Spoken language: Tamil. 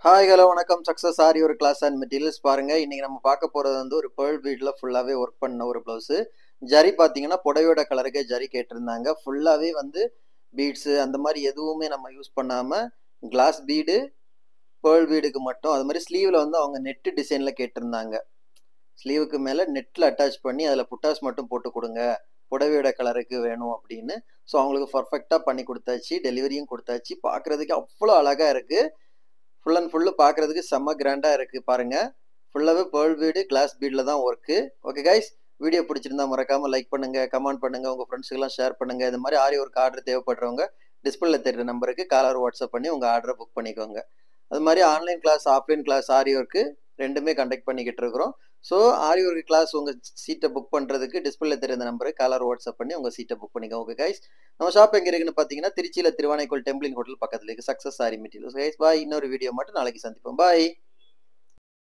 ஹாய் ஹலோ வணக்கம் சக்ஸஸ் ஆரி ஒரு கிளாஸ் அண்ட் மெட்டீரியல்ஸ் பாருங்க. இன்னைக்கு நம்ம பார்க்க போறது வந்து ஒரு பேர்ல் பீட்ல ஃபுல்லாவே ஒர்க் பண்ண ஒரு ப்ளவுஸ். ஜரி பார்த்தீங்கன்னா புடவையோட கலருக்கே ஜரி கேட்டிருந்தாங்க. ஃபுல்லாவே வந்து பீட்ஸ் அந்த மாதிரி எதுவுமே நம்ம யூஸ் பண்ணாம கிளாஸ் பீடு பேர்ல் பீடுக்கு மட்டும் அது மாதிரி ஸ்லீவ்ல வந்து அவங்க நெட் டிசைன்ல கேட்டிருந்தாங்க. ஸ்லீவுக்கு மேல நெட்ல அட்டாச் பண்ணி அதில் புட்டாஸ் மட்டும் போட்டு கொடுங்க, புடவையோட கலருக்கு வேணும் அப்படின்னு. ஸோ அவங்களுக்கு பர்ஃபெக்டாக பண்ணி கொடுத்தாச்சு, டெலிவரியும் கொடுத்தாச்சு. பார்க்கறதுக்கு அவ்வளோ அழகா இருக்கு. ஃபுல் அண்ட் ஃபுல்லு பார்க்குறதுக்கு செம்ம கிராண்டாக இருக்குது பாருங்கள். ஃபுல்லாகவே பேர்ல் பீடு கிளாஸ் பீடில் தான் ஒர்க்கு. ஓகே கைஸ், வீடியோ பிடிச்சிருந்தா மறக்காமல் லைக் பண்ணுங்கள், கமெண்ட் பண்ணுங்கள், உங்கள் ஃப்ரெண்ட்ஸுக்கெல்லாம் ஷேர் பண்ணுங்கள். இது மாதிரி ஆரி ஒர்க் ஆர்டர் தேவைப்படுறவங்க டிஸ்பிளேல தெரியுற நம்பருக்கு காலர் வாட்ஸ்அப் பண்ணி உங்கள் ஆர்டரை புக் பண்ணிக்கோங்க. அது மாதிரி ஆன்லைன் கிளாஸ் ஆஃப்லைன் கிளாஸ் ஆரி ஒர்க்கு ரெண்டுமே கண்டக்ட் பண்ணிக்கிட்டு இருக்கிறோம். ஸோ ஆரி ஒர்க் கிளாஸ் உங்கள் சீட்டை புக் பண்ணுறதுக்கு டிஸ்பிளேல தெரியுற நம்பருக்கு காலர் வாட்ஸ்அப் பண்ணி உங்கள் சீட்டை புக் பண்ணிக்கோங்க. ஓகே கைஸ், நம்ம ஷாப் எங்கே இருக்குன்னு பார்த்தீங்கன்னா திருச்சியில் திருவானைக்கோள் டெம்பிளின் ஹோட்டல் பக்கத்தில் இருக்குது. சக்ஸஸ் ஆரி மெட்டீரியல்ஸ். Guys bye. இன்னொரு வீடியோ மட்டும் நாளைக்கு சந்திப்போம். பாய்.